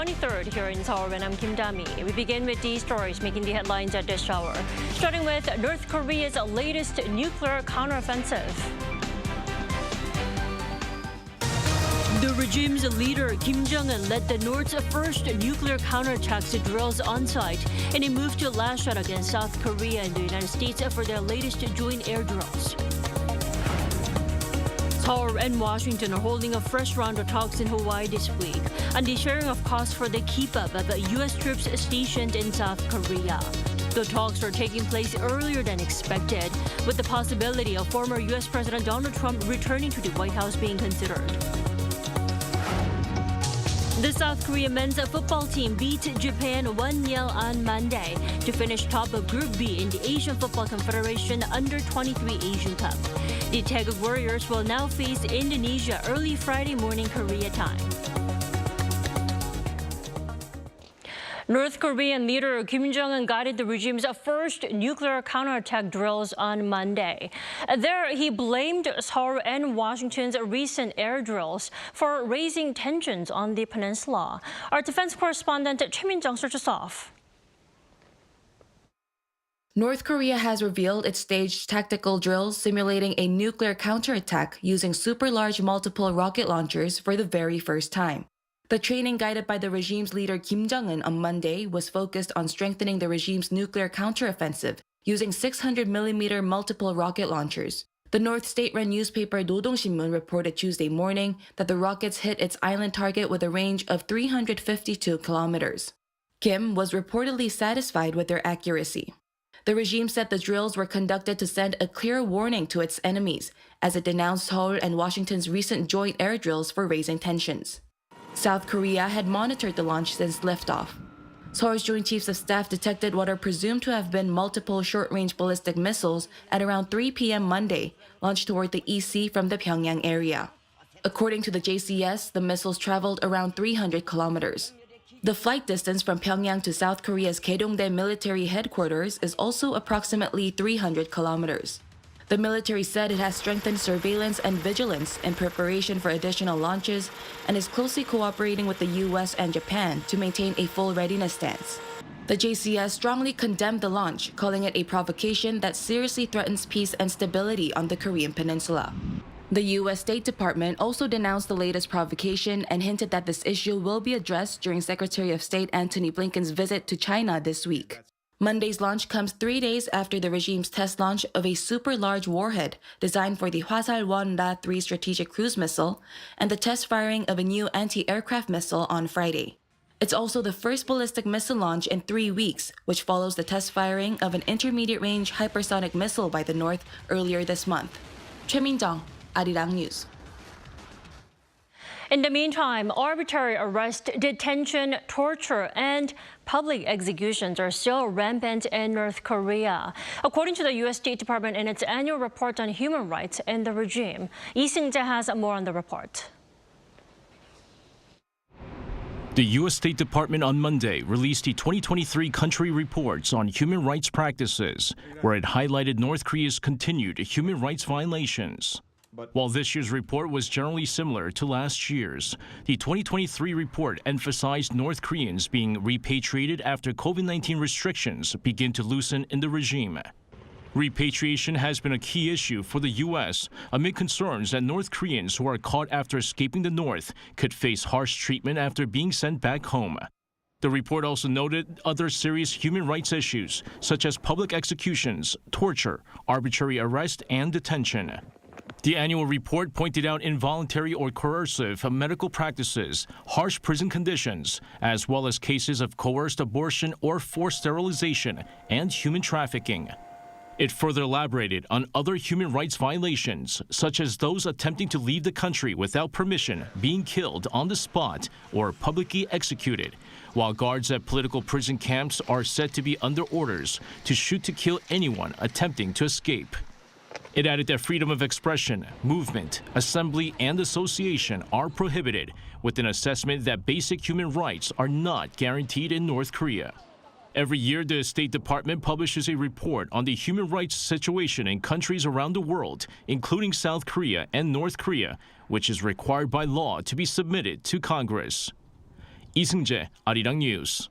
23rd here in Seoul, and I'm Kim Dami. We begin with these stories making the headlines at this hour. Starting with North Korea's latest nuclear counteroffensive. The regime's leader, Kim Jong-un, led the North's first nuclear counterattacks drills on site in a move to lash out against South Korea and the United States for their latest joint air drills. Seoul and Washington are holding a fresh round of talks in Hawaii this week on the sharing of costs for the keep-up of U.S. troops stationed in South Korea. The talks are taking place earlier than expected, with the possibility of former U.S. President Donald Trump returning to the White House being considered. The South Korean men's football team beat Japan 1-0 on Monday to finish top of Group B in the Asian Football Confederation Under-23 Asian Cup. The Taeguk Warriors will now face Indonesia early Friday morning Korea time. North Korean leader Kim Jong-un guided the regime's first nuclear counterattack drills on Monday. There, he blamed Seoul and Washington's recent air drills for raising tensions on the peninsula. Our defense correspondent Choi Min-jung starts us off. North Korea has revealed it staged tactical drills simulating a nuclear counterattack using super-large multiple rocket launchers for the very first time. The training guided by the regime's leader Kim Jong-un on Monday was focused on strengthening the regime's nuclear counteroffensive using 600mm multiple rocket launchers. The North state-run newspaper Rodong Sinmun reported Tuesday morning that the rockets hit its island target with a range of 352 kilometers. Kim was reportedly satisfied with their accuracy. The regime said the drills were conducted to send a clear warning to its enemies as it denounced Seoul and Washington's recent joint air drills for raising tensions. South Korea had monitored the launch since liftoff. Seoul's Joint Chiefs of Staff detected what are presumed to have been multiple short-range ballistic missiles at around 3 p.m. Monday, launched toward the EC from the Pyongyang area. According to the JCS, the missiles traveled around 300 kilometers. The flight distance from Pyongyang to South Korea's Gae-dong-dae military headquarters is also approximately 300 kilometers. The military said it has strengthened surveillance and vigilance in preparation for additional launches and is closely cooperating with the U.S. and Japan to maintain a full readiness stance. The JCS strongly condemned the launch, calling it a provocation that seriously threatens peace and stability on the Korean peninsula. The U.S. State Department also denounced the latest provocation and hinted that this issue will be addressed during Secretary of State Antony Blinken's visit to China this week. Monday's launch comes 3 days after the regime's test launch of a super-large warhead designed for the Hwasal-1-3 strategic cruise missile and the test firing of a new anti-aircraft missile on Friday. It's also the first ballistic missile launch in 3 weeks, which follows the test firing of an intermediate-range hypersonic missile by the North earlier this month. Choi Min-jung, Arirang News. In the meantime, arbitrary arrest, detention, torture, and public executions are still rampant in North Korea. According to the U.S. State Department in its annual report on human rights in the regime, Lee Seung-jae has more on the report. The U.S. State Department on Monday released the 2023 country reports on human rights practices, where it highlighted North Korea's continued human rights violations. While this year's report was generally similar to last year's, the 2023 report emphasized North Koreans being repatriated after COVID-19 restrictions begin to loosen in the regime. Repatriation has been a key issue for the U.S. amid concerns that North Koreans who are caught after escaping the North could face harsh treatment after being sent back home. The report also noted other serious human rights issues, such as public executions, torture, arbitrary arrest, and detention. The annual report pointed out involuntary or coercive medical practices, harsh prison conditions, as well as cases of coerced abortion or forced sterilization and human trafficking. It further elaborated on other human rights violations, such as those attempting to leave the country without permission, being killed on the spot, or publicly executed, while guards at political prison camps are said to be under orders to shoot to kill anyone attempting to escape. It added that freedom of expression, movement, assembly, and association are prohibited, with an assessment that basic human rights are not guaranteed in North Korea. Every year, the State Department publishes a report on the human rights situation in countries around the world, including South Korea and North Korea, which is required by law to be submitted to Congress. 이승재, Arirang News.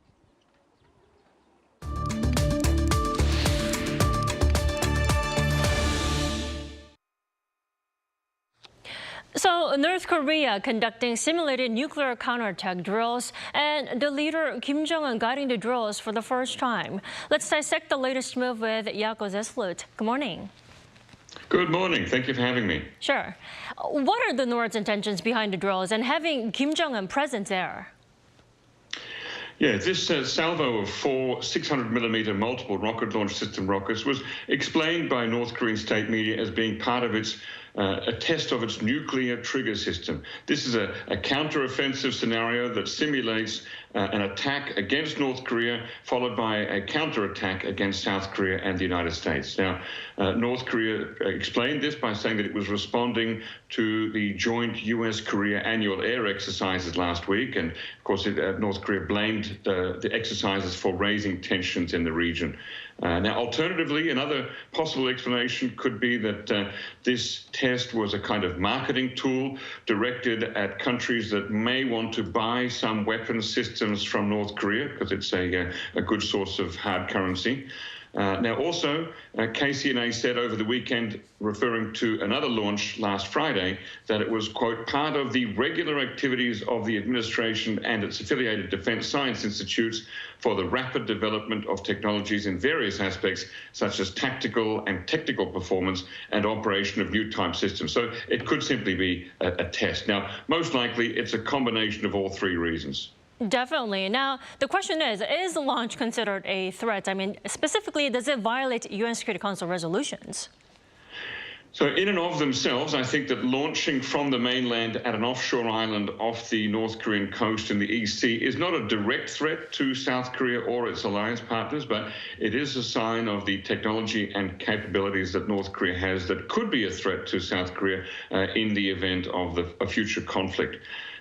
So, North Korea conducting simulated nuclear counterattack drills, and the leader Kim Jong-un guiding the drills for the first time. Let's dissect the latest move with Jaakko Zeslut. Good morning. Good morning. Thank you for having me. Sure. What are the North's intentions behind the drills and having Kim Jong-un present there? Yeah, this salvo of 4 600mm multiple rocket launch system rockets was explained by North Korean state media as being part of its a test of its nuclear trigger system. This is a counter-offensive scenario that simulates an attack against North Korea, followed by a counterattack against South Korea and the United States. Now, North Korea explained this by saying that it was responding to the joint US-Korea annual air exercises last week. And of course, North Korea blamed the exercises for raising tensions in the region. Now, alternatively, another possible explanation could be that this test was a kind of marketing tool directed at countries that may want to buy some weapons systems from North Korea, because it's a good source of hard currency. Now, also, KCNA said over the weekend, referring to another launch last Friday, that it was, quote, part of the regular activities of the administration and its affiliated defense science institutes for the rapid development of technologies in various aspects, such as tactical and technical performance and operation of new type systems. So it could simply be a test. Now, most likely, it's a combination of all three reasons. Definitely. Now, the question is the launch considered a threat? I mean, specifically, does it violate UN Security Council resolutions? So in and of themselves, I think that launching from the mainland at an offshore island off the North Korean coast in the East Sea is not a direct threat to South Korea or its alliance partners, but it is a sign of the technology and capabilities that North Korea has that could be a threat to South Korea in the event of a future conflict.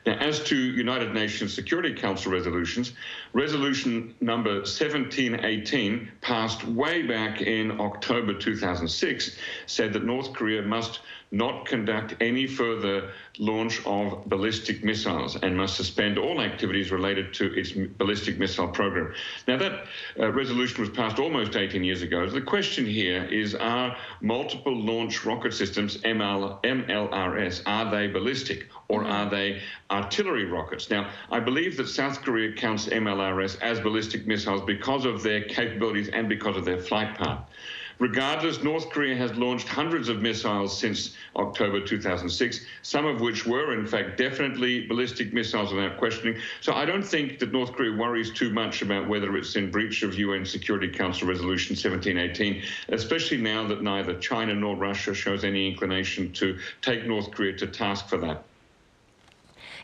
Now, as to United Nations Security Council resolutions, resolution number 1718, passed way back in October 2006, said that North Korea must not conduct any further launch of ballistic missiles and must suspend all activities related to its ballistic missile program. Now, that resolution was passed almost 18 years ago. The question here is, are multiple launch rocket systems, MLRS, are they ballistic or are they artillery rockets? Now, I believe that South Korea counts MLRS as ballistic missiles because of their capabilities and because of their flight path. Regardless, North Korea has launched hundreds of missiles since October 2006, some of which were, in fact, definitely ballistic missiles without questioning. So I don't think that North Korea worries too much about whether it's in breach of UN Security Council Resolution 1718, especially now that neither China nor Russia shows any inclination to take North Korea to task for that.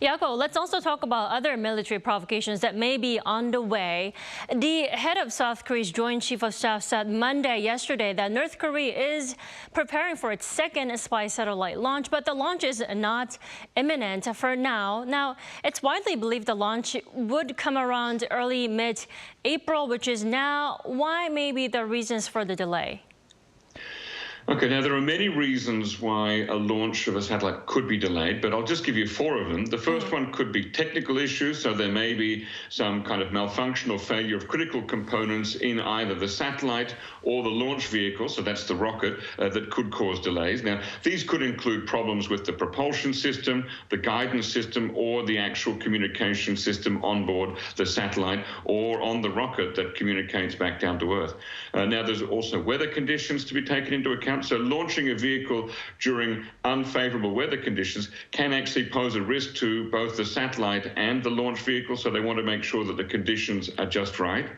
Jaakko, let's also talk about other military provocations that may be on the way. The head of South Korea's Joint Chief of Staff said yesterday that North Korea is preparing for its second spy satellite launch, but the launch is not imminent for now. Now, it's widely believed the launch would come around early mid-April, which is now. Why maybe the reasons for the delay? Okay, now there are many reasons why a launch of a satellite could be delayed, but I'll just give you 4 of them. The first one could be technical issues, so there may be some kind of malfunction or failure of critical components in either the satellite or the launch vehicle, so that's the rocket, that could cause delays. Now, these could include problems with the propulsion system, the guidance system, or the actual communication system on board the satellite or on the rocket that communicates back down to Earth. Now, there's also weather conditions to be taken into account. So launching a vehicle during unfavorable weather conditions can actually pose a risk to both the satellite and the launch vehicle. So they want to make sure that the conditions are just right.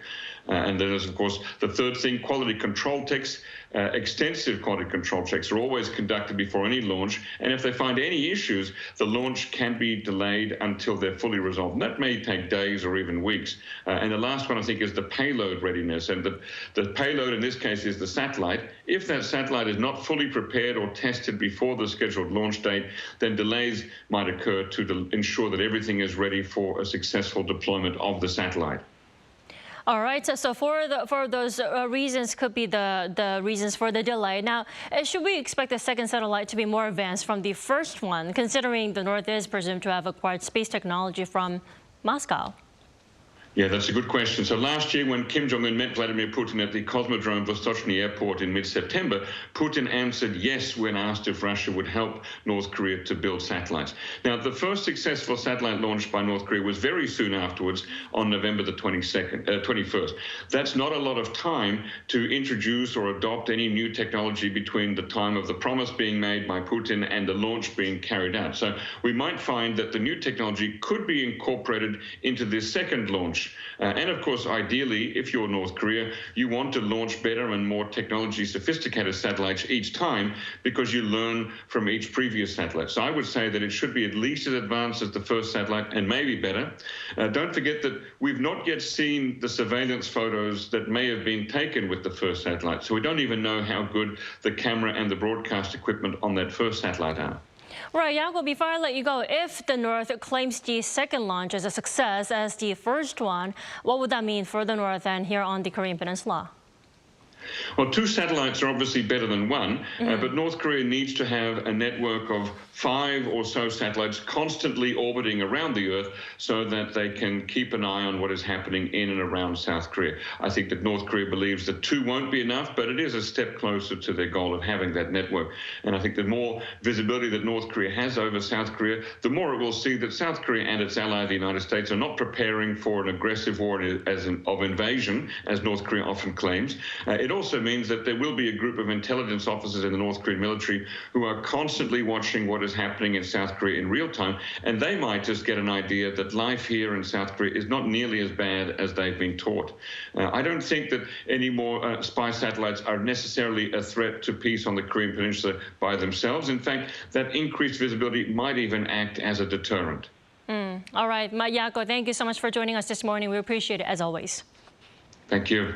And then there's, of course, the third thing, quality control checks. Extensive quality control checks are always conducted before any launch. And if they find any issues, the launch can be delayed until they're fully resolved. And that may take days or even weeks. And the last one, I think, is the payload readiness. And the payload in this case is the satellite. If that satellite is not fully prepared or tested before the scheduled launch date, then delays might occur to ensure that everything is ready for a successful deployment of the satellite. All right, so for those reasons could be the reasons for the delay. Now, should we expect the second satellite to be more advanced from the first one, considering the North is presumed to have acquired space technology from Moscow? Yeah, that's a good question. So last year, when Kim Jong-un met Vladimir Putin at the Cosmodrome Vostochny Airport in mid-September, Putin answered yes when asked if Russia would help North Korea to build satellites. Now, the first successful satellite launch by North Korea was very soon afterwards on November the 21st. That's not a lot of time to introduce or adopt any new technology between the time of the promise being made by Putin and the launch being carried out. So we might find that the new technology could be incorporated into this second launch. And of course, ideally, if you're North Korea, you want to launch better and more technology sophisticated satellites each time because you learn from each previous satellite. So I would say that it should be at least as advanced as the first satellite and maybe better. Don't forget that we've not yet seen the surveillance photos that may have been taken with the first satellite. So we don't even know how good the camera and the broadcast equipment on that first satellite are. Right, Yago, before I let you go, if the North claims the second launch as a success as the first one, what would that mean for the North and here on the Korean Peninsula? Well, two satellites are obviously better than one, but North Korea needs to have a network of 5 or so satellites constantly orbiting around the Earth so that they can keep an eye on what is happening in and around South Korea. I think that North Korea believes that 2 won't be enough, but it is a step closer to their goal of having that network. And I think the more visibility that North Korea has over South Korea, the more it will see that South Korea and its ally, the United States, are not preparing for an aggressive war of invasion, as North Korea often claims. It also means that there will be a group of intelligence officers in the North Korean military who are constantly watching what is happening in South Korea in real time, and they might just get an idea that life here in South Korea is not nearly as bad as they've been taught. I don't think that any more spy satellites are necessarily a threat to peace on the Korean Peninsula by themselves. In fact, that increased visibility might even act as a deterrent. All right, Yako, thank you so much for joining us this morning. We appreciate it, as always. Thank you.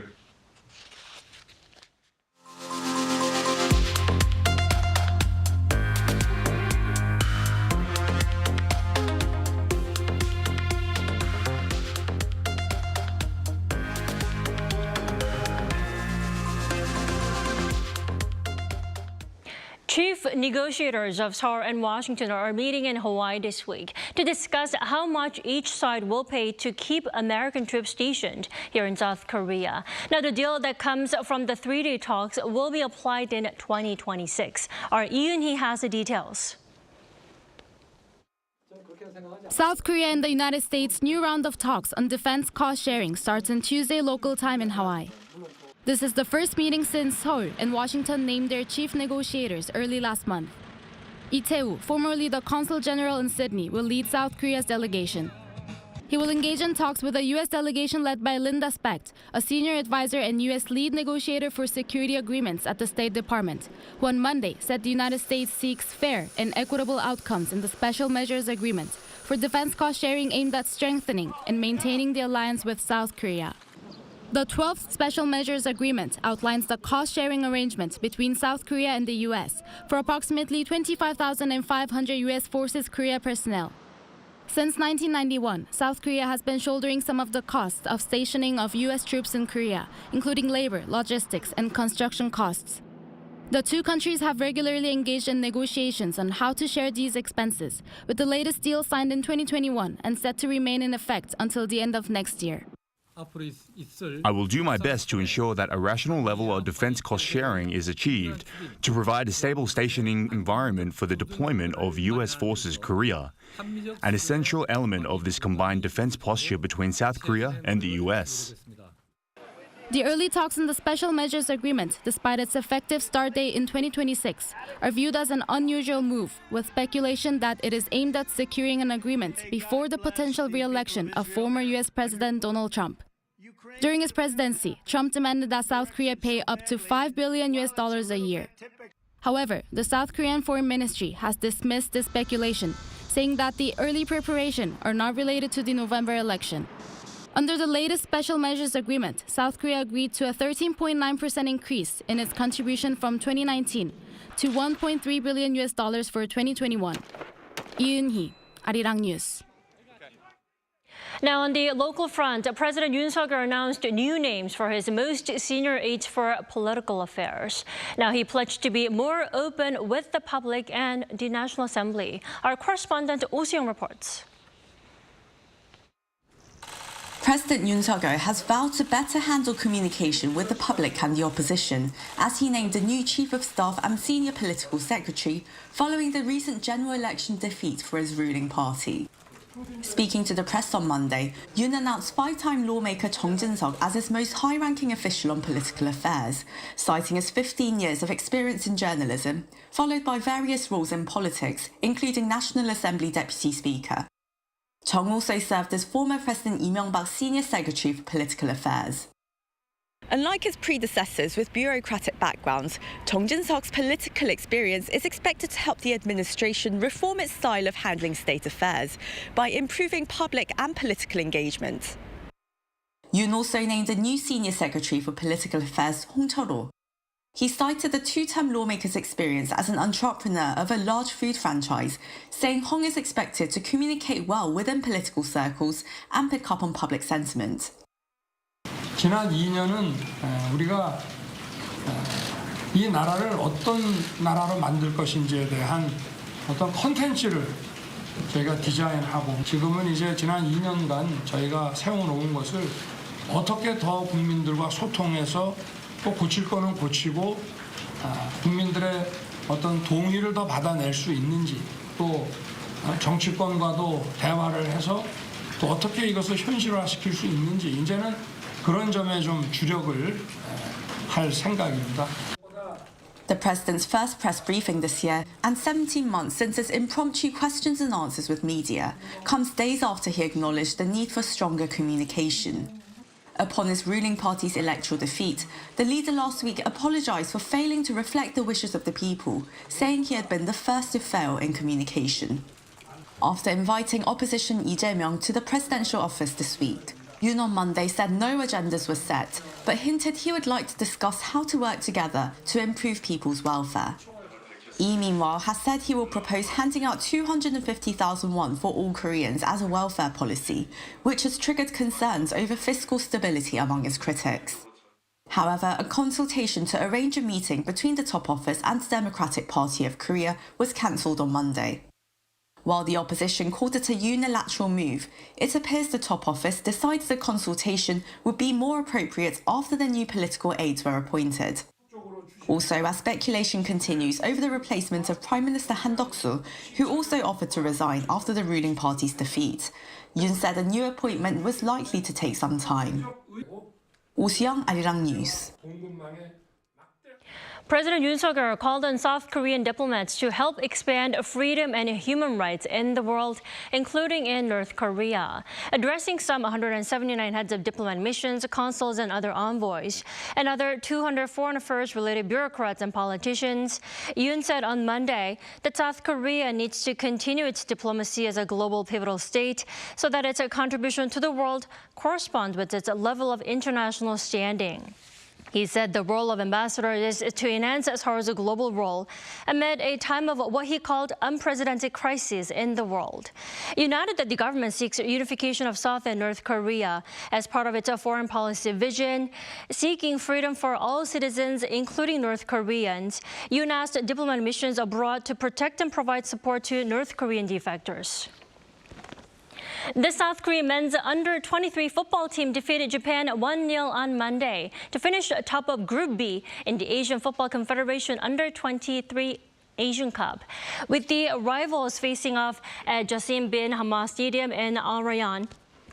Chief negotiators of Seoul and Washington are meeting in Hawaii this week to discuss how much each side will pay to keep American troops stationed here in South Korea. Now, the deal that comes from the 3-day talks will be applied in 2026. Our Yoon has the details. South Korea and the United States' new round of talks on defense cost sharing starts on Tuesday local time in Hawaii. This is the first meeting since Seoul and Washington named their chief negotiators early last month. Lee Tae-woo, formerly the Consul General in Sydney, will lead South Korea's delegation. He will engage in talks with a U.S. delegation led by Linda Specht, a senior advisor and U.S. lead negotiator for security agreements at the State Department, who on Monday said the United States seeks fair and equitable outcomes in the Special Measures Agreement for defense cost sharing aimed at strengthening and maintaining the alliance with South Korea. The 12th Special Measures Agreement outlines the cost-sharing arrangement between South Korea and the U.S. for approximately 25,500 U.S. Forces Korea personnel. Since 1991, South Korea has been shouldering some of the costs of stationing of U.S. troops in Korea, including labor, logistics, and construction costs. The two countries have regularly engaged in negotiations on how to share these expenses, with the latest deal signed in 2021 and set to remain in effect until the end of next year. I will do my best to ensure that a rational level of defense cost sharing is achieved to provide a stable stationing environment for the deployment of U.S. forces Korea, an essential element of this combined defense posture between South Korea and the U.S. The early talks on the Special Measures Agreement, despite its effective start date in 2026, are viewed as an unusual move, with speculation that it is aimed at securing an agreement before the potential re-election of former U.S. President Donald Trump. During his presidency, Trump demanded that South Korea pay up to $5 billion a year. However, the South Korean Foreign Ministry has dismissed this speculation, saying that the early preparations are not related to the November election. Under the latest Special Measures Agreement, South Korea agreed to a 13.9% increase in its contribution from 2019 to $1.3 billion for 2021. Yoon, Arirang News. Now, on the local front, President Yoon announced new names for his most senior aides for political affairs. Now, he pledged to be more open with the public and the National Assembly. Our correspondent Oh Seung reports. President Yoon has vowed to better handle communication with the public and the opposition, as he named a new Chief of Staff and Senior Political Secretary following the recent general election defeat for his ruling party. Speaking to the press on Monday, Yoon announced five-time lawmaker Jong as his most high-ranking official on political affairs, citing his 15 years of experience in journalism, followed by various roles in politics, including National Assembly Deputy Speaker. Jong also served as former President Lee Myung-bak's Senior Secretary for Political Affairs. Unlike his predecessors with bureaucratic backgrounds, Jong Jin-seok's political experience is expected to help the administration reform its style of handling state affairs by improving public and political engagement. Yoon also named a new Senior Secretary for Political Affairs, Hong Chol-ho. He cited the two-term lawmaker's experience as an entrepreneur of a large food franchise, saying Hong is expected to communicate well within political circles and pick up on public sentiment. 지난 2년은 우리가 이 나라를 어떤 나라로 만들 것인지에 대한 어떤 콘텐츠를 저희가 디자인하고 지금은 이제 지난 2년간 저희가 세워놓은 것을 어떻게 더 국민들과 소통해서 또 고칠 거는 고치고 국민들의 어떤 동의를 더 받아낼 수 있는지 또 정치권과도 대화를 해서 또 어떻게 이것을 현실화시킬 수 있는지 이제는 그런 점에 좀 주력을 할 생각입니다. The president's first press briefing this year, and 17 months since his impromptu questions and answers with media, comes days after he acknowledged the need for stronger communication. Upon his ruling party's electoral defeat, the leader last week apologized for failing to reflect the wishes of the people, saying he had been the first to fail in communication. After inviting opposition Lee Jae-myung to the presidential office this week, Yoon on Monday said no agendas were set, but hinted he would like to discuss how to work together to improve people's welfare. Lee, meanwhile, has said he will propose handing out 250,000 won for all Koreans as a welfare policy, which has triggered concerns over fiscal stability among his critics. However, a consultation to arrange a meeting between the top office and the Democratic Party of Korea was cancelled on Monday. While the opposition called it a unilateral move, it appears the top office decided the consultation would be more appropriate after the new political aides were appointed. Also, as speculation continues over the replacement of Prime Minister Han Duck-soo, who also offered to resign after the ruling party's defeat, Yoon said a new appointment was likely to take some time. Oh Si-young, Arirang News. President Yoon Suk-yeol called on South Korean diplomats to help expand freedom and human rights in the world, including in North Korea. Addressing some 179 heads of diplomat missions, consuls, and other envoys, and other 200 foreign affairs-related bureaucrats and politicians, Yoon said on Monday that South Korea needs to continue its diplomacy as a global pivotal state so that its contribution to the world corresponds with its level of international standing. He said the role of ambassador is to enhance Seoul's global role amid a time of what he called unprecedented crises in the world. He noted that the government seeks unification of South and North Korea as part of its foreign policy vision, seeking freedom for all citizens, including North Koreans. Yoon asked diplomatic missions abroad to protect and provide support to North Korean defectors. The South Korean men's under-23 football team defeated Japan 1-0 on Monday to finish top of Group B in the Asian Football Confederation under-23 Asian Cup. With the rivals facing off at Jassim bin Hamad Stadium in Arirang,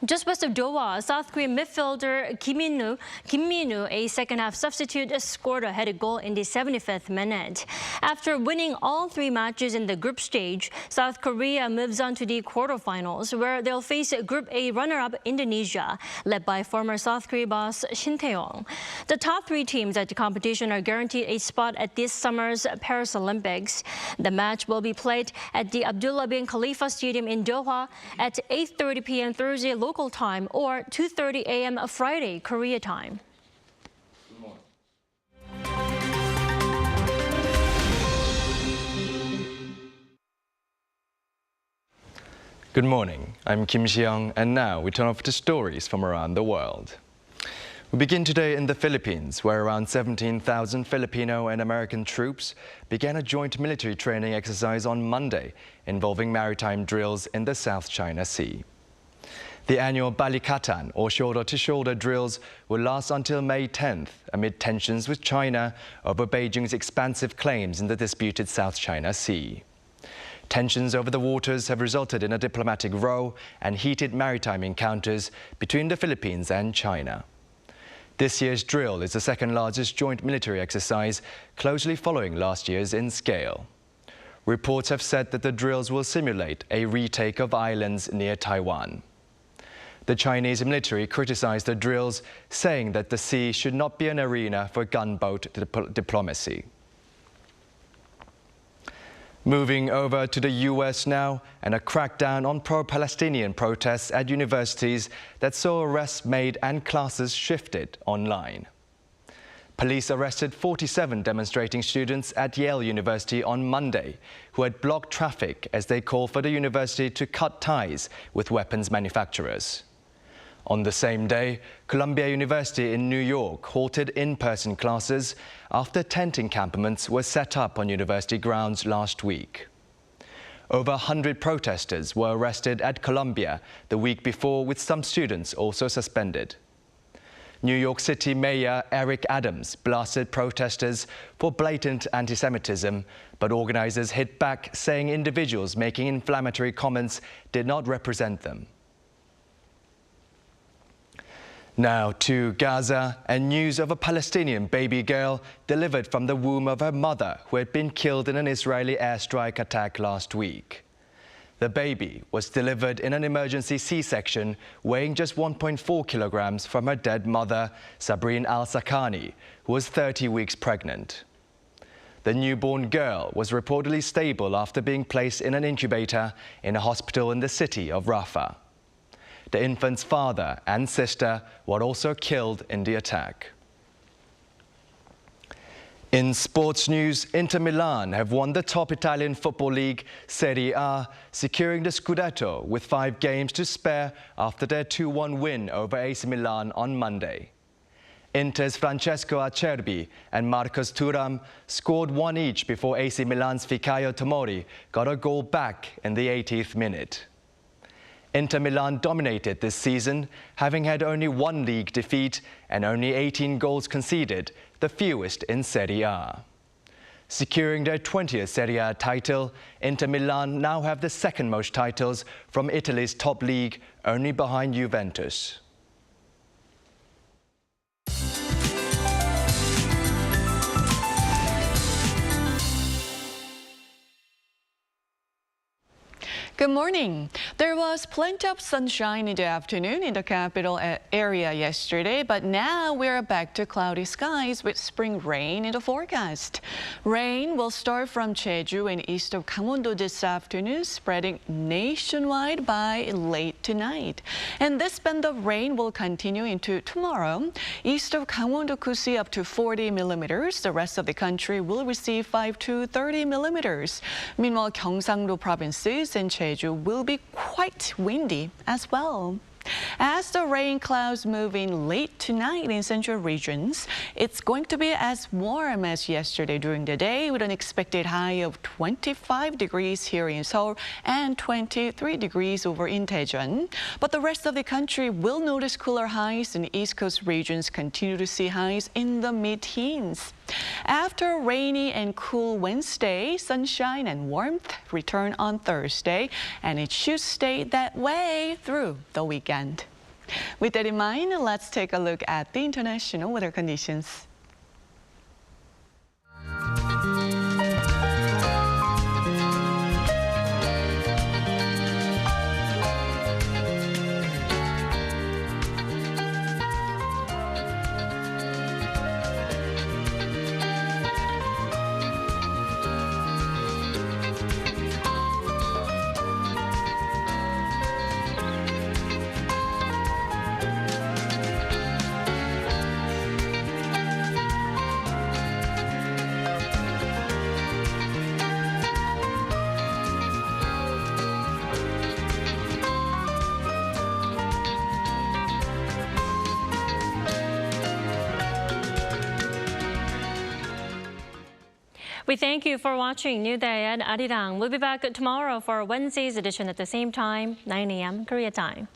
just west of Doha, South Korean midfielder Kim Min-woo, a second-half substitute, scored a headed goal in the 75th minute. After winning all three matches in the group stage, South Korea moves on to the quarterfinals, where they'll face Group A runner-up Indonesia, led by former South Korea boss Shin Tae-yong. The top three teams at the competition are guaranteed a spot at this summer's Paris Olympics. The match will be played at the Abdullah bin Khalifa Stadium in Doha at 8:30 p.m. Thursday local time or 2:30 a.m. Friday Korea time. Good morning, I'm Kim Si-young, and now we turn over to stories from around the world. We begin today in the Philippines, where around 17,000 Filipino and American troops began a joint military training exercise on Monday involving maritime drills in the South China Sea. The annual Balikatan, or shoulder-to-shoulder drills, will last until May 10th, amid tensions with China over Beijing's expansive claims in the disputed South China Sea. Tensions over the waters have resulted in a diplomatic row and heated maritime encounters between the Philippines and China. This year's drill is the second-largest joint military exercise, closely following last year's in scale. Reports have said that the drills will simulate a retake of islands near Taiwan. The Chinese military criticized the drills, saying that the sea should not be an arena for gunboat diplomacy. Moving over to the US now, and a crackdown on pro-Palestinian protests at universities that saw arrests made and classes shifted online. Police arrested 47 demonstrating students at Yale University on Monday who had blocked traffic as they called for the university to cut ties with weapons manufacturers. On the same day, Columbia University in New York halted in-person classes after tent encampments were set up on university grounds last week. Over 100 protesters were arrested at Columbia the week before, with some students also suspended. New York City Mayor Eric Adams blasted protesters for blatant anti-Semitism, but organizers hit back, saying individuals making inflammatory comments did not represent them. Now to Gaza, and news of a Palestinian baby girl delivered from the womb of her mother who had been killed in an Israeli airstrike attack last week. The baby was delivered in an emergency C-section, weighing just 1.4 kilograms from her dead mother, Sabrine al-Sakani, who was 30 weeks pregnant. The newborn girl was reportedly stable after being placed in an incubator in a hospital in the city of Rafah. The infant's father and sister were also killed in the attack. In sports news, Inter Milan have won the top Italian football league, Serie A, securing the Scudetto with 5 games to spare after their 2-1 win over AC Milan on Monday. Inter's Francesco Acerbi and Marcos Thuram scored 1 each before AC Milan's Fikayo Tomori got a goal back in the 80th minute. Inter Milan dominated this season, having had only 1 league defeat and only 18 goals conceded, the fewest in Serie A. Securing their 20th Serie A title, Inter Milan now have the second most titles from Italy's top league, only behind Juventus. Good morning. There was plenty of sunshine in the afternoon in the capital area yesterday, but now we're back to cloudy skies with spring rain in the forecast. Rain will start from Jeju and east of Gangwon-do this afternoon, spreading nationwide by late tonight. And this band of rain will continue into tomorrow. East of Gangwon-do could see up to 40 millimeters. The rest of the country will receive 5 to 30 millimeters. Meanwhile, Gyeongsang-do provinces and Jeju will be quite windy as well. As the rain clouds move in late tonight in central regions, it's going to be as warm as yesterday during the day, with an expected high of 25 degrees here in Seoul and 23 degrees over in Daejeon. But the rest of the country will notice cooler highs, and East Coast regions continue to see highs in the mid-teens. After a rainy and cool Wednesday, sunshine and warmth return on Thursday, and it should stay that way through the weekend. With that in mind, let's take a look at the international weather conditions. We thank you for watching New Day at Arirang. We'll be back tomorrow for Wednesday's edition at the same time, 9 a.m. Korea time.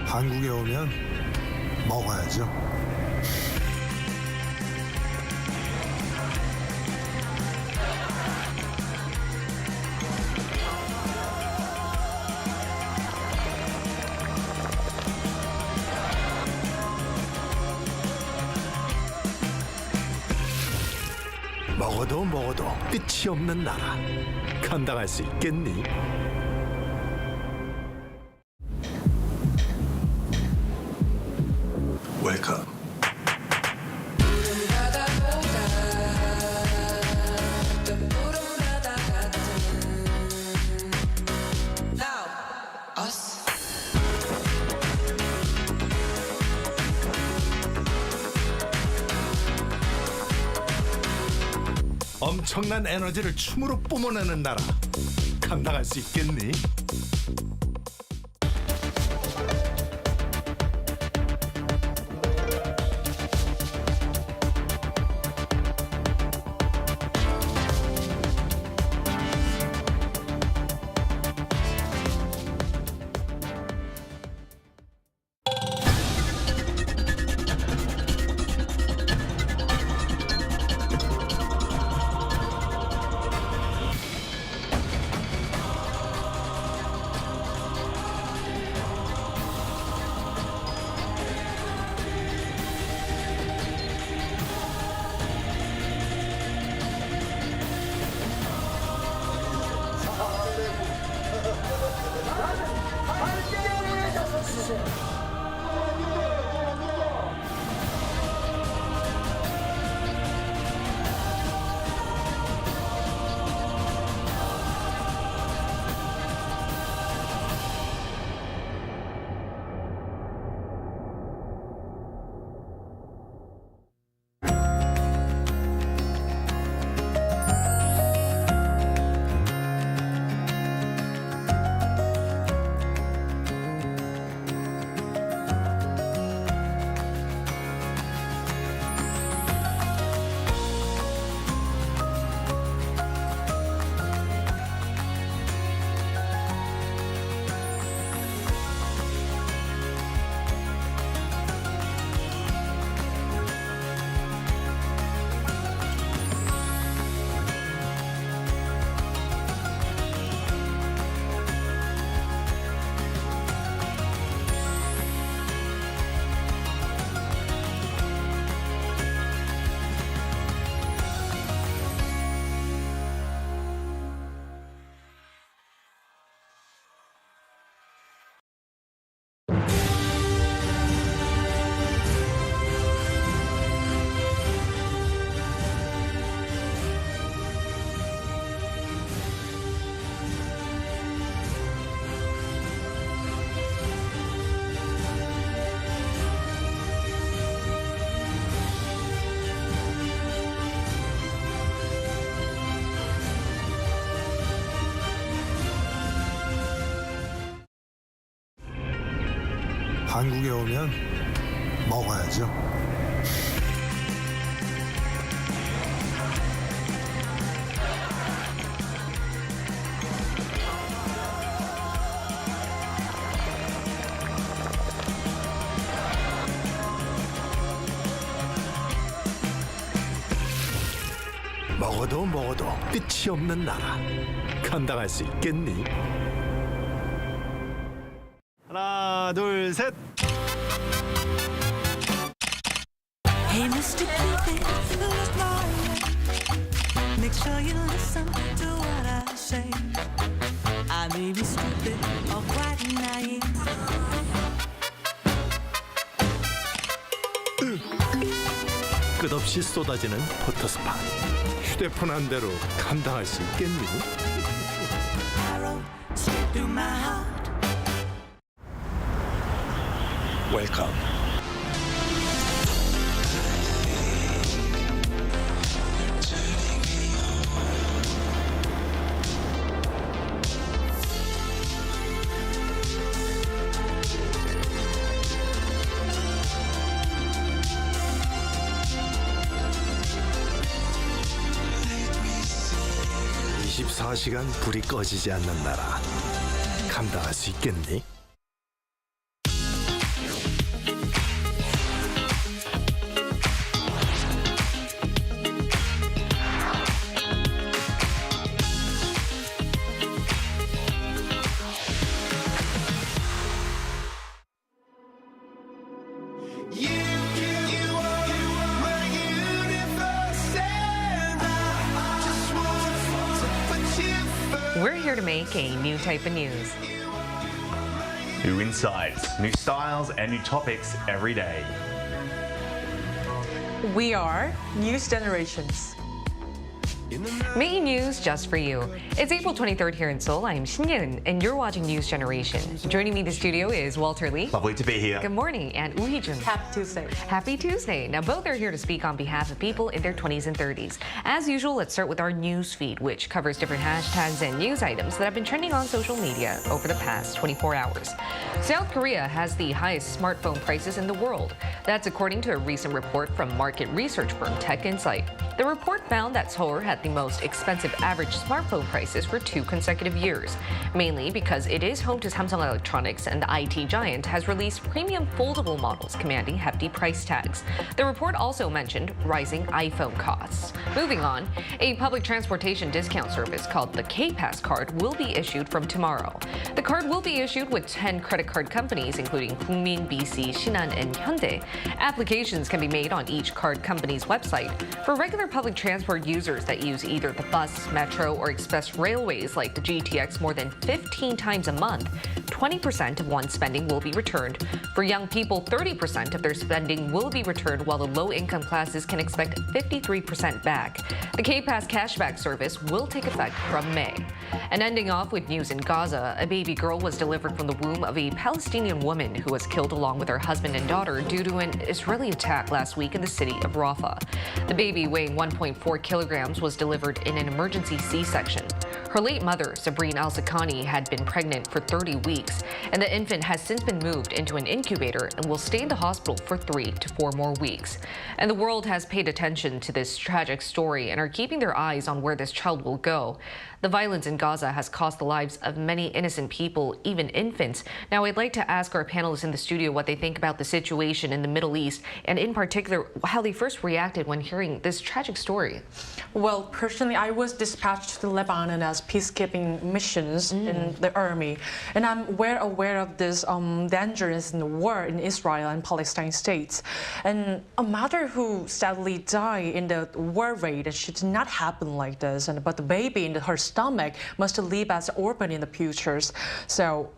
한국에 오면 먹어야죠. 먹어도 끝이 없는 나라. 감당할 수 있겠니? 웰컴. 엄청난 에너지를 춤으로 뿜어내는 나라. 감당할 수 있겠니? 한국에 오면 먹어야죠. 먹어도 끝이 없는 나라. 감당할 수 있겠니? 하나, 둘, 셋. Hey, Mr. Cupid, make sure you listen to what I say. I may be stupid or quite naive. 끝없이 쏟아지는 포토스팟. 휴대폰 한 대로 감당할 수 있겠니? Arrow straight through my heart. 웰컴. 24시간 불이 꺼지지 않는 나라. 감당할 수 있겠니? We're here to make a new type of news. New insights, new styles, and new topics every day. We are News Generations. Making news just for you. It's April 23rd here in Seoul. I'm Shin-Yeon, and you're watching News Generation. Joining me in the studio is Walter Lee. Lovely to be here. Good morning, and Woo Hee-jun. Happy Tuesday. Happy Tuesday. Now, both are here to speak on behalf of people in their 20s and 30s. As usual, let's start with our news feed, which covers different hashtags and news items that have been trending on social media over the past 24 hours. South Korea has the highest smartphone prices in the world. That's according to a recent report from market research firm Tech Insight. The report found that Seoul had the most expensive average smartphone prices for 2 consecutive years, mainly because it is home to Samsung Electronics, and the IT giant has released premium foldable models commanding hefty price tags. The report also mentioned rising iPhone costs. Moving on, a public transportation discount service called the K-Pass card will be issued from tomorrow. The card will be issued with 10 credit card companies, including Kookmin, BC, Shinhan, and Hyundai. Applications can be made on each card company's website. For regular public transport users that use either the bus, metro, or express railways like the GTX more than 15 times a month, 20% of one's spending will be returned. For young people, 30% of their spending will be returned, while the low-income classes can expect 53% back. The K-Pass cashback service will take effect from May. And ending off with news in Gaza, a baby girl was delivered from the womb of a Palestinian woman who was killed along with her husband and daughter due to an Israeli attack last week in the city of Rafah. The baby, weighing 1.4 kilograms, was delivered in an emergency C-section. Her late mother, Sabrine Al-Sakani, had been pregnant for 30 weeks, and the infant has since been moved into an incubator and will stay in the hospital for 3 to 4 more weeks. And the world has paid attention to this tragic story and are keeping their eyes on where this child will go. The violence in Gaza has cost the lives of many innocent people, even infants. Now, I'd like to ask our panelists in the studio what they think about the situation in the Middle East, and in particular, how they first reacted when hearing this tragic story. Well, personally, I was dispatched to Lebanon as peacekeeping missions in the army, and I'm well aware of this dangerous war in Israel and Palestine states. And a mother who sadly died in the war raid, it should not happen like this. But the baby in her stomach must live as an orphan in the future.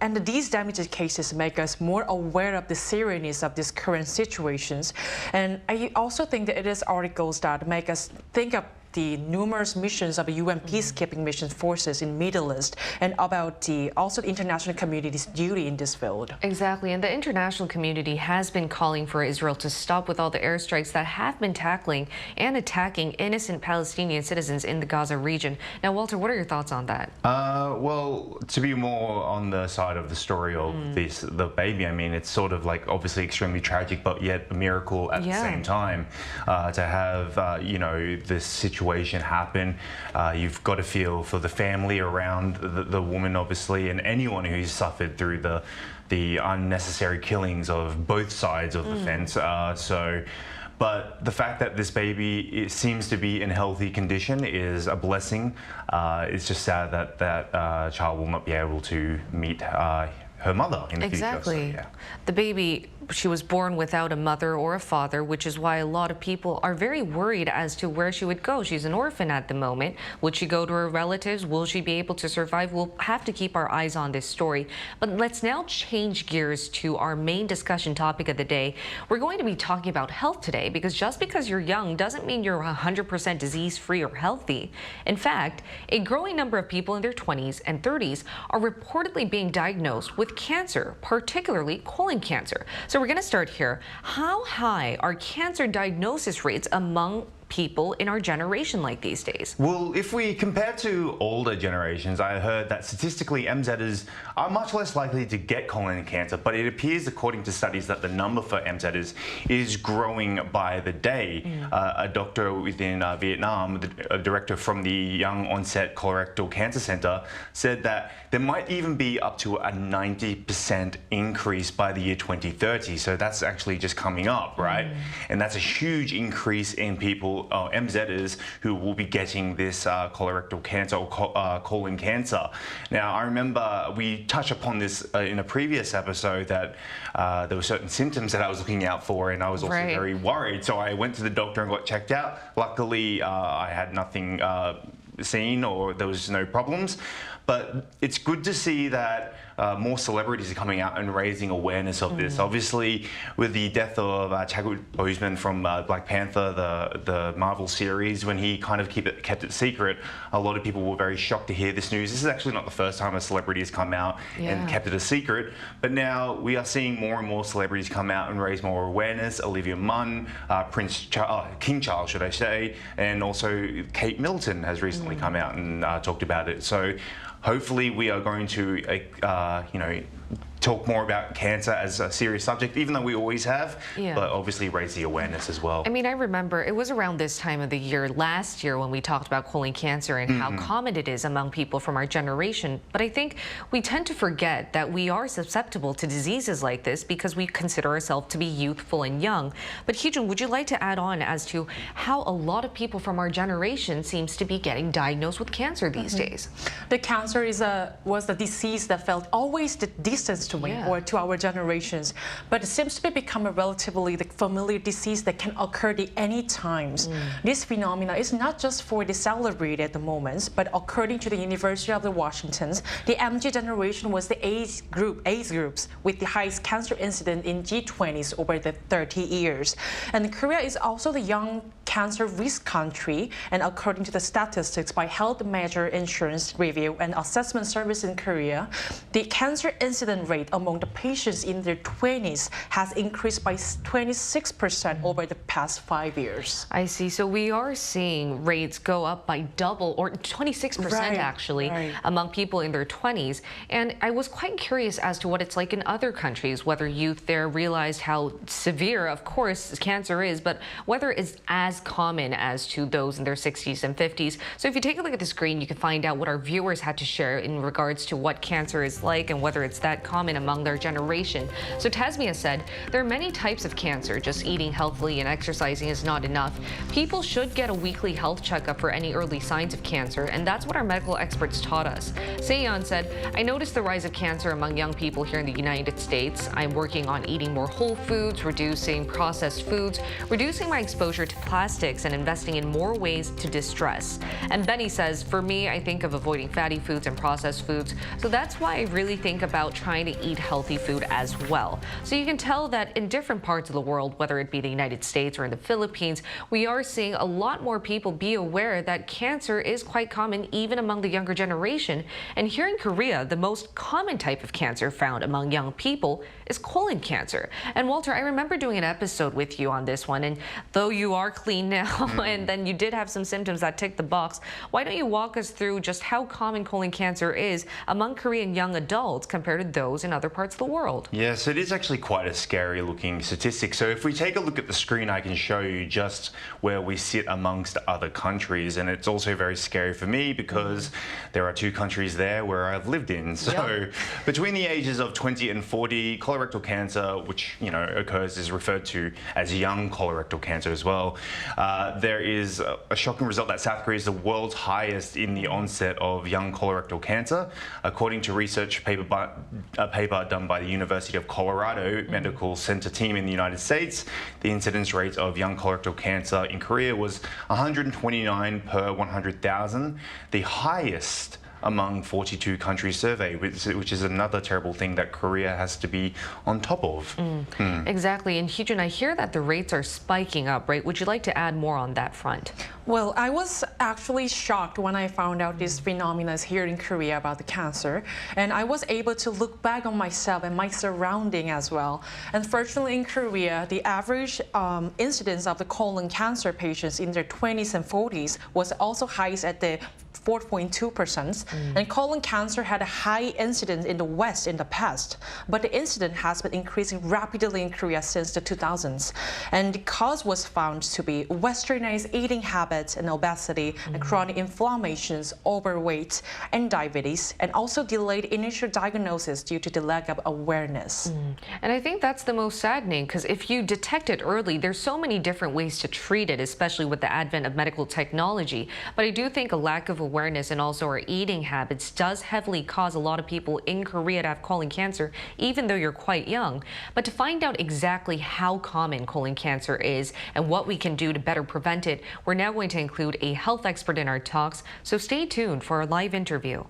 And these damaged cases make us more aware of the seriousness of these current situations. And I also think that it is articles that make us think of the numerous missions of the UN peacekeeping mission forces in Middle East, and about the international community's duty in this field. Exactly, and the international community has been calling for Israel to stop with all the airstrikes that have been tackling and attacking innocent Palestinian citizens in the Gaza region. Now, Walter, what are your thoughts on that? Well, to be more on the side of the story of the baby, I mean, it's sort of like obviously extremely tragic, but yet a miracle at the same time to have, this situation happen. You've got to feel for the family around the woman, obviously, and anyone who's suffered through the unnecessary killings of both sides of the fence. But the fact that this baby seems to be in healthy condition is a blessing. It's just sad that that child will not be able to meet her mother in the future. Exactly. The baby, she was born without a mother or a father, which is why a lot of people are very worried as to where she would go. She's an orphan at the moment. Would she go to her relatives? Will she be able to survive? We'll have to keep our eyes on this story. But let's now change gears to our main discussion topic of the day. We're going to be talking about health today, because just because you're young doesn't mean you're 100% disease-free or healthy. In fact, a growing number of people in their 20s and 30s are reportedly being diagnosed with cancer, particularly colon cancer. So we're going to start here. How high are cancer diagnosis rates among people in our generation like these days? Well, if we compare to older generations, I heard that statistically MZers are much less likely to get colon cancer, but it appears, according to studies, that the number for MZers is growing by the day. A doctor within Vietnam, a director from the Young Onset Colorectal Cancer Center, said that there might even be up to a 90% increase by the year 2030. So that's actually just coming up, right? And that's a huge increase in people, MZers, who will be getting this colorectal cancer or colon cancer. Now, I remember we touched upon this in a previous episode that there were certain symptoms that I was looking out for, and I was also very worried. So I went to the doctor and got checked out. Luckily, I had nothing seen, or there was no problems. But it's good to see that more celebrities are coming out and raising awareness of this. Obviously, with the death of Chadwick Boseman from Black Panther, the Marvel series, when he kind of kept it secret, a lot of people were very shocked to hear this news. This is actually not the first time a celebrity has come out and kept it a secret, but now we are seeing more and more celebrities come out and raise more awareness. Olivia Munn, King Charles, should I say, and also Kate Middleton has recently come out and talked about it. So hopefully we are going to, talk more about cancer as a serious subject, even though we always have, but obviously raise the awareness as well. I mean, I remember it was around this time of the year last year when we talked about colon cancer and how common it is among people from our generation. But I think we tend to forget that we are susceptible to diseases like this because we consider ourselves to be youthful and young. But Hee-jun, would you like to add on as to how a lot of people from our generation seems to be getting diagnosed with cancer these days? The cancer was a disease that felt always the distance to me or to our generations, but it seems to be become a relatively familiar disease that can occur at any times. This phenomena is not just for the celebrated moments, but according to the University of Washington, the MG generation was the age groups with the highest cancer incidence in G20s over the 30 years. And Korea is also the young cancer risk country, and according to the statistics by Health Measure Insurance Review and Assessment Service in Korea, the cancer incidence rate among the patients in their 20s has increased by 26% over the past 5 years. I see. So we are seeing rates go up by double, or 26% actually, among people in their 20s. And I was quite curious as to what it's like in other countries, whether youth there realized how severe, of course, cancer is, but whether it's as common as to those in their 60s and 50s. So if you take a look at the screen, you can find out what our viewers had to share in regards to what cancer is like and whether it's that common among their generation. So Tasmia said, there are many types of cancer. Just eating healthily and exercising is not enough. People should get a weekly health checkup for any early signs of cancer, and that's what our medical experts taught us. Seon said, I noticed the rise of cancer among young people here in the United States. I'm working on eating more whole foods, reducing processed foods, reducing my exposure to plastics, and investing in more ways to distress. And Benny says, for me, I think of avoiding fatty foods and processed foods. So that's why I really think about trying to eat healthy food as well. So you can tell that in different parts of the world, whether it be the United States or in the Philippines, we are seeing a lot more people be aware that cancer is quite common even among the younger generation. And here in Korea, the most common type of cancer found among young people is colon cancer. And Walter, I remember doing an episode with you on this one, and though you are clean now and then you did have some symptoms that tick the box, why don't you walk us through just how common colon cancer is among Korean young adults compared to those in other parts of the world? Yes, it is actually quite a scary looking statistic. So if we take a look at the screen, I can show you just where we sit amongst other countries. And it's also very scary for me because there are 2 countries there where I've lived in. So between the ages of 20 and 40, colorectal cancer, which occurs, is referred to as young colorectal cancer as well. There is a shocking result that South Korea is the world's highest in the onset of young colorectal cancer. According to research a paper done by the University of Colorado Medical Center team in the United States, the incidence rate of young colorectal cancer in Korea was 129 per 100,000, the highest among 42 countries surveyed, which is another terrible thing that Korea has to be on top of. Exactly. And Heejun, I hear that the rates are spiking up, right? Would you like to add more on that front? Well, I was actually shocked when I found out this phenomenon is here in Korea about the cancer. And I was able to look back on myself and my surrounding as well. Unfortunately, in Korea, the average incidence of the colon cancer patients in their 20s and 40s was also highest at the 4.2%. And colon cancer had a high incidence in the West in the past, but the incidence has been increasing rapidly in Korea since the 2000s. And the cause was found to be westernized eating habits and obesity, and chronic inflammations, overweight, and diabetes, and also delayed initial diagnosis due to the lack of awareness. And I think that's the most saddening, because if you detect it early, there's so many different ways to treat it, especially with the advent of medical technology. But I do think a lack of awareness and also our eating habits does heavily cause a lot of people in Korea to have colon cancer, even though you're quite young. But to find out exactly how common colon cancer is and what we can do to better prevent it, we're now going to include a health expert in our talks, so stay tuned for our live interview.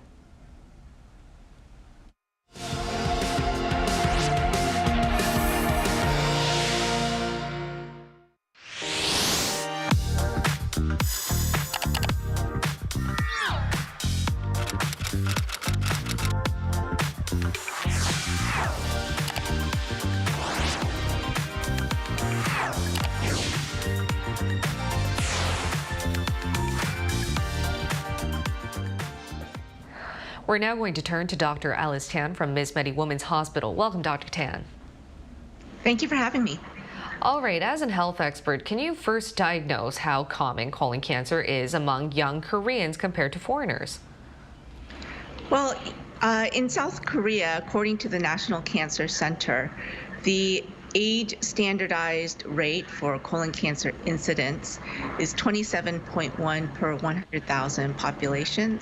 We're now going to turn to Dr. Alice Tan from Miss Medi Women's Hospital. Welcome, Dr. Tan. Thank you for having me. All right, as a health expert, can you first diagnose how common colon cancer is among young Koreans compared to foreigners? Well, in South Korea, according to the National Cancer Center, the age standardized rate for colon cancer incidence is 27.1 per 100,000 population.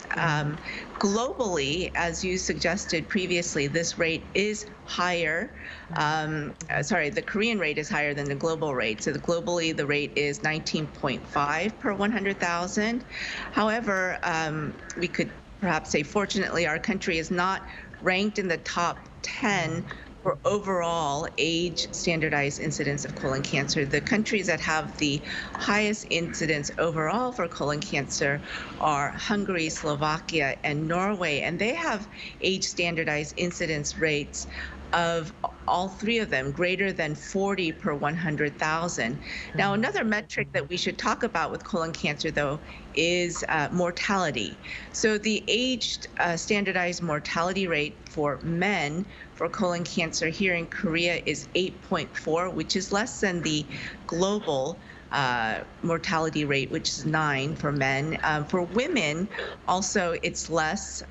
Globally, as you suggested previously, this rate is higher. The Korean rate is higher than the global rate. So globally, the rate is 19.5 per 100,000. However, we could perhaps say, fortunately, our country is not ranked in the top 10 for overall age standardized incidence of colon cancer. The countries that have the highest incidence overall for colon cancer are Hungary, Slovakia, and Norway, and they have age standardized incidence rates of all three of them greater than 40 per 100,000. Now, another metric that we should talk about with colon cancer, though, is mortality. So the aged standardized mortality rate for men for colon cancer here in Korea is 8.4, which is less than the global mortality rate, which is 9 for men. For women, also it's less.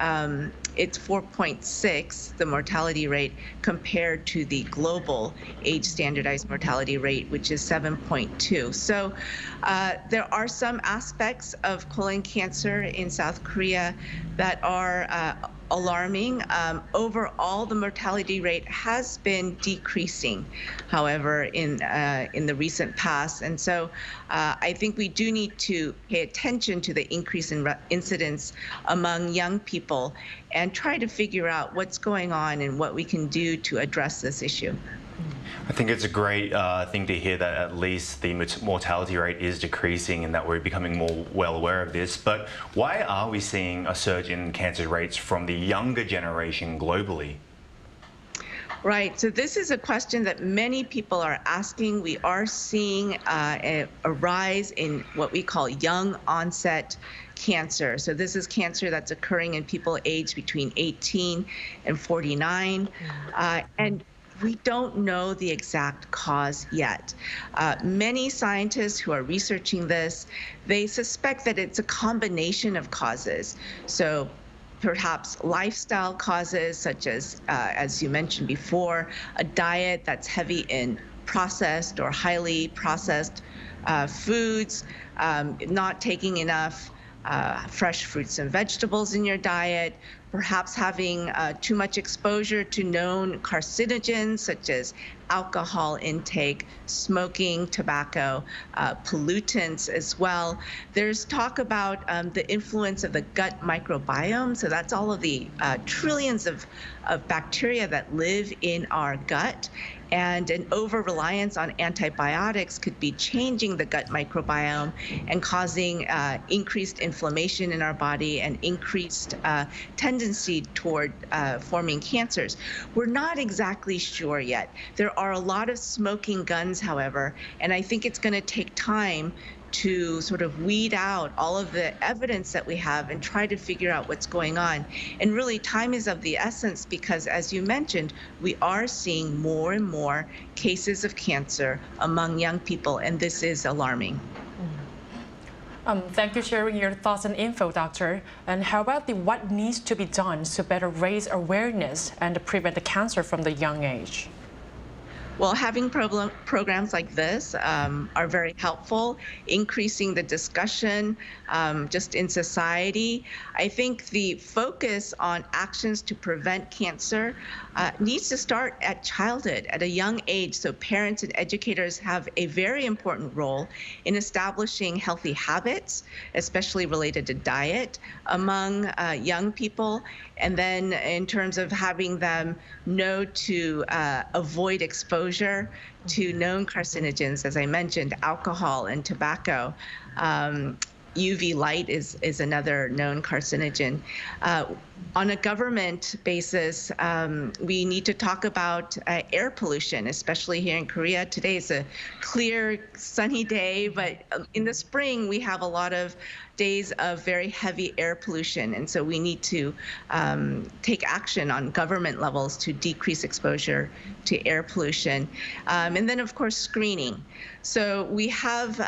It's 4.6, the mortality rate, compared to the global age standardized mortality rate, which is 7.2. So there are some aspects of colon cancer in South Korea that are alarming. Overall, the mortality rate has been decreasing, however, in the recent past. And so I think we do need to pay attention to the increase in incidence among young people and try to figure out what's going on and what we can do to address this issue. I think it's a great thing to hear that at least the mortality rate is decreasing and that we're becoming more well aware of this. But why are we seeing a surge in cancer rates from the younger generation globally? Right. So this is a question that many people are asking. We are seeing a rise in what we call young onset cancer. So this is cancer that's occurring in people aged between 18 and 49. And we don't know the exact cause yet. Many scientists who are researching this, they suspect that it's a combination of causes. So perhaps lifestyle causes, such as you mentioned before, a diet that's heavy in processed or highly processed foods, not taking enough fresh fruits and vegetables in your diet, perhaps having too much exposure to known carcinogens such as alcohol intake, smoking, tobacco, pollutants as well. There's talk about the influence of the gut microbiome. So that's all of the trillions of bacteria that live in our gut. And an over-reliance on antibiotics could be changing the gut microbiome and causing increased inflammation in our body and increased tendency toward forming cancers. We're not exactly sure yet. There are a lot of smoking guns, however, and I think it's going to take time to sort of weed out all of the evidence that we have and try to figure out what's going on. And really, time is of the essence because, as you mentioned, we are seeing more and more cases of cancer among young people, and this is alarming. Thank you for sharing your thoughts and info, Doctor. And how about what needs to be done to better raise awareness and prevent the cancer from the young age? Well, having programs like this are very helpful, increasing the discussion just in society. I think the focus on actions to prevent cancer needs to start at childhood, at a young age, so parents and educators have a very important role in establishing healthy habits, especially related to diet, among young people, and then in terms of having them know to avoid exposure to known carcinogens, as I mentioned, alcohol and tobacco. UV light is another known carcinogen. On a government basis, we need to talk about air pollution, especially here in Korea. Today is a clear, sunny day, but in the spring, we have a lot of days of very heavy air pollution. And so we need to take action on government levels to decrease exposure to air pollution. And then, of course, screening. So we have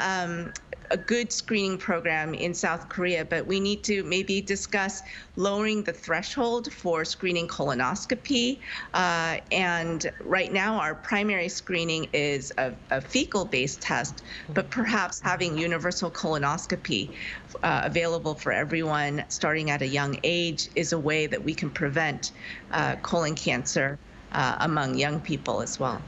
a good screening program in South Korea, but we need to maybe discuss lowering the threshold for screening colonoscopy. And right now, our primary screening is a fecal-based test, but perhaps having universal colonoscopy available for everyone starting at a young age is a way that we can prevent colon cancer among young people as well.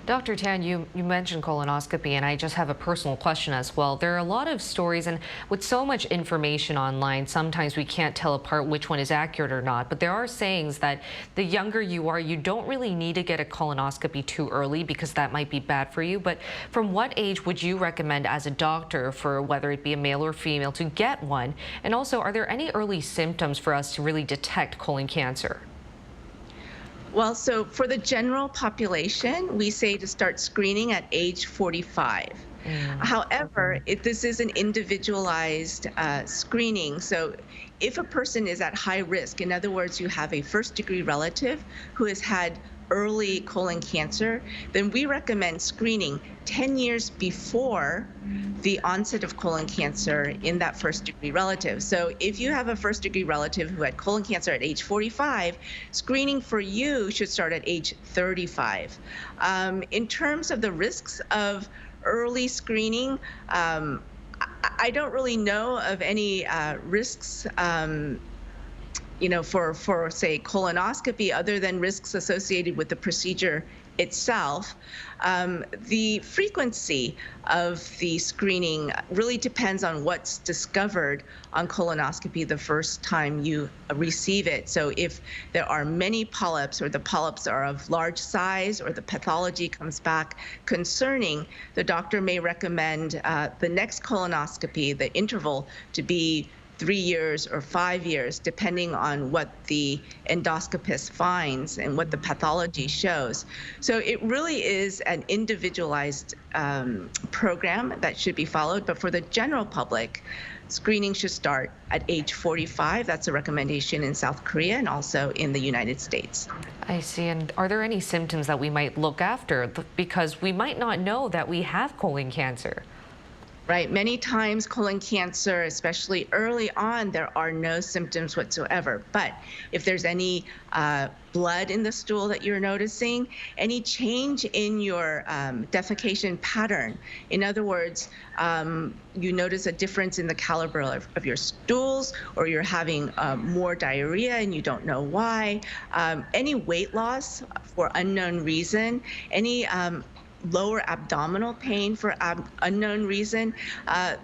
Dr. Tan, you mentioned colonoscopy, and I just have a personal question as well. There are a lot of stories, and with so much information online, sometimes we can't tell apart which one is accurate or not. But there are sayings that the younger you are, you don't really need to get a colonoscopy too early because that might be bad for you. But from what age would you recommend as a doctor for whether it be a male or female to get one? And also, are there any early symptoms for us to really detect colon cancer? Well, so for the general population, we say to start screening at age 45. However, this is an individualized screening. So if a person is at high risk, in other words, you have a first-degree relative who has had early colon cancer, then we recommend screening 10 years before the onset of colon cancer in that first-degree relative. So if you have a first-degree relative who had colon cancer at age 45, screening for you should start at age 35. In terms of the risks of early screening, I don't really know of any risks for say colonoscopy, other than risks associated with the procedure itself. The frequency of the screening really depends on what's discovered on colonoscopy the first time you receive it. So if there are many polyps, or the polyps are of large size, or the pathology comes back concerning, the doctor may recommend the next colonoscopy, the interval, to be 3 years or 5 years, depending on what the endoscopist finds and what the pathology shows. So it really is an individualized program that should be followed. But for the general public, screening should start at age 45. That's a recommendation in South Korea and also in the United States. I see. And are there any symptoms that we might look after? Because we might not know that we have colon cancer. Right. Many times colon cancer, especially early on, there are no symptoms whatsoever. But if there's any blood in the stool that you're noticing, any change in your defecation pattern, in other words, you notice a difference in the caliber of your stools, or you're having more diarrhea and you don't know why, any weight loss for unknown reason, any lower abdominal pain for unknown reason,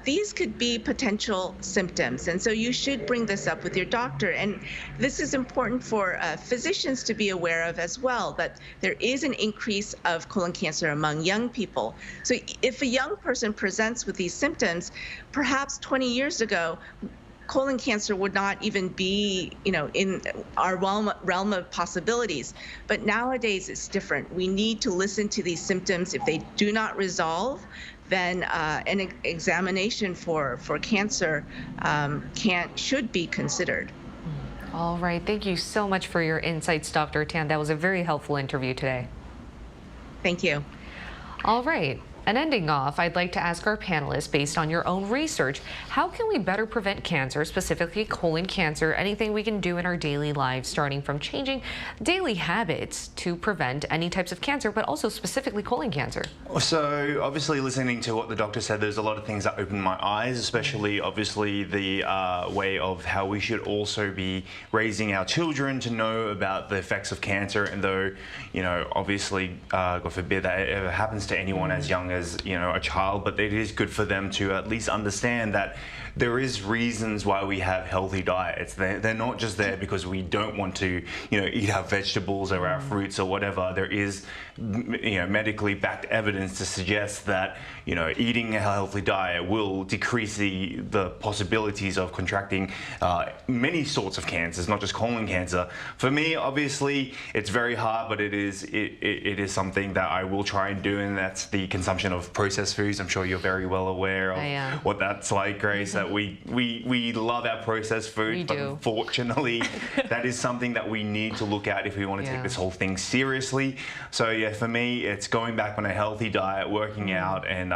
these could be potential symptoms. And so you should bring this up with your doctor. And this is important for physicians to be aware of as well, that there is an increase of colon cancer among young people. So if a young person presents with these symptoms, perhaps 20 years ago, colon cancer would not even be, in our realm of possibilities. But nowadays it's different. We need to listen to these symptoms. If they do not resolve, then an examination for cancer should be considered. All right. Thank you so much for your insights, Dr. Tan. That was a very helpful interview today. Thank you. All right. And ending off, I'd like to ask our panelists, based on your own research, how can we better prevent cancer, specifically colon cancer? Anything we can do in our daily lives, starting from changing daily habits to prevent any types of cancer, but also specifically colon cancer? So obviously, listening to what the doctor said, there's a lot of things that opened my eyes, especially obviously the way of how we should also be raising our children to know about the effects of cancer. And though, obviously, God forbid that it ever happens to anyone as young as a child, but it is good for them to at least understand that there is reasons why we have healthy diets. They're not just there because we don't want to eat our vegetables or our fruits or whatever. There is medically backed evidence to suggest that eating a healthy diet will decrease the possibilities of contracting many sorts of cancers, not just colon cancer. For me, obviously, it's very hard, but it is something that I will try and do, and that's the consumption of processed foods. I'm sure you're very well aware of what that's like, Grace. That we love our processed food, but unfortunately, that is something that we need to look at if we want to take this whole thing seriously. So yeah, for me, it's going back on a healthy diet, working out, and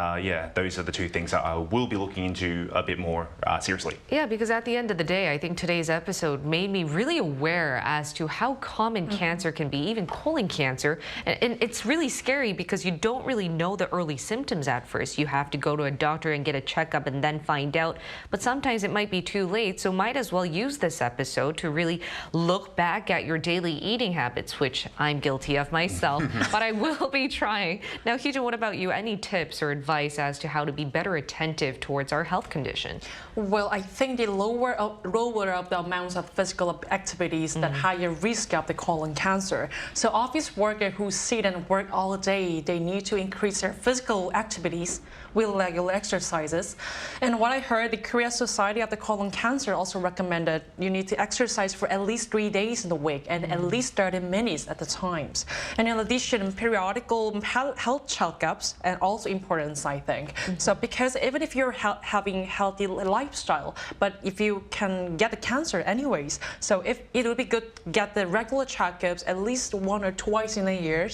those are the two things that I will be looking into a bit more seriously. Yeah, because at the end of the day, I think today's episode made me really aware as to how common cancer can be, even colon cancer. And it's really scary because you don't really know the early symptoms at first. You have to go to a doctor and get a checkup and then find out. But sometimes it might be too late, so might as well use this episode to really look back at your daily eating habits, which I'm guilty of myself, but I will be trying. Now, Hyojin, what about you? Any tips or advice as to how to be better attentive towards our health condition? Well, I think the lower of the amounts of physical activities, the higher risk of the colon cancer. So office workers who sit and work all day, they need to increase their physical activities with regular exercises. And what I heard, the Korea Society of the Colon Cancer also recommended you need to exercise for at least 3 days in the week and at least 30 minutes at the times. And in addition, periodical health checkups are also important, I think. So because even if you're having healthy lifestyle, but if you can get the cancer anyways, so if it would be good to get the regular checkups at least 1 or twice in a year.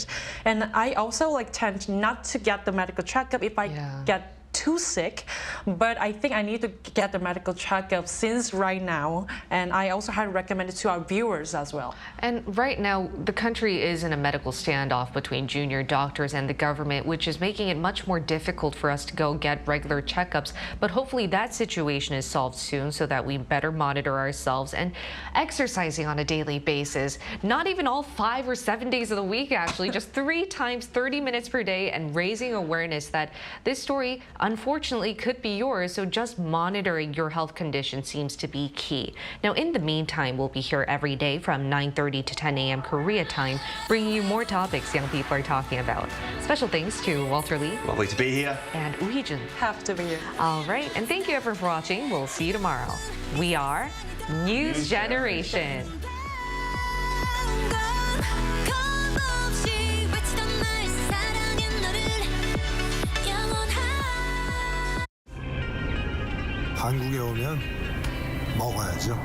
And I also tend not to get the medical checkup if I get too sick, but I think I need to get the medical checkup since right now, and I also had recommended to our viewers as well. And right now, the country is in a medical standoff between junior doctors and the government, which is making it much more difficult for us to go get regular checkups. But hopefully that situation is solved soon so that we better monitor ourselves and exercising on a daily basis. Not even all 5 or 7 days of the week, actually, just 3 times 30 minutes per day, and raising awareness that this story unfortunately could be yours, so just monitoring your health condition seems to be key. Now, in the meantime, we'll be here every day from 9:30 to 10 a.m. Korea time, bringing you more topics young people are talking about. Special thanks to Walter Lee. Lovely to be here. And Hyojin. Happy to be here. All right, and thank you everyone for watching. We'll see you tomorrow. We are News Generation. 한국에 오면 먹어야죠.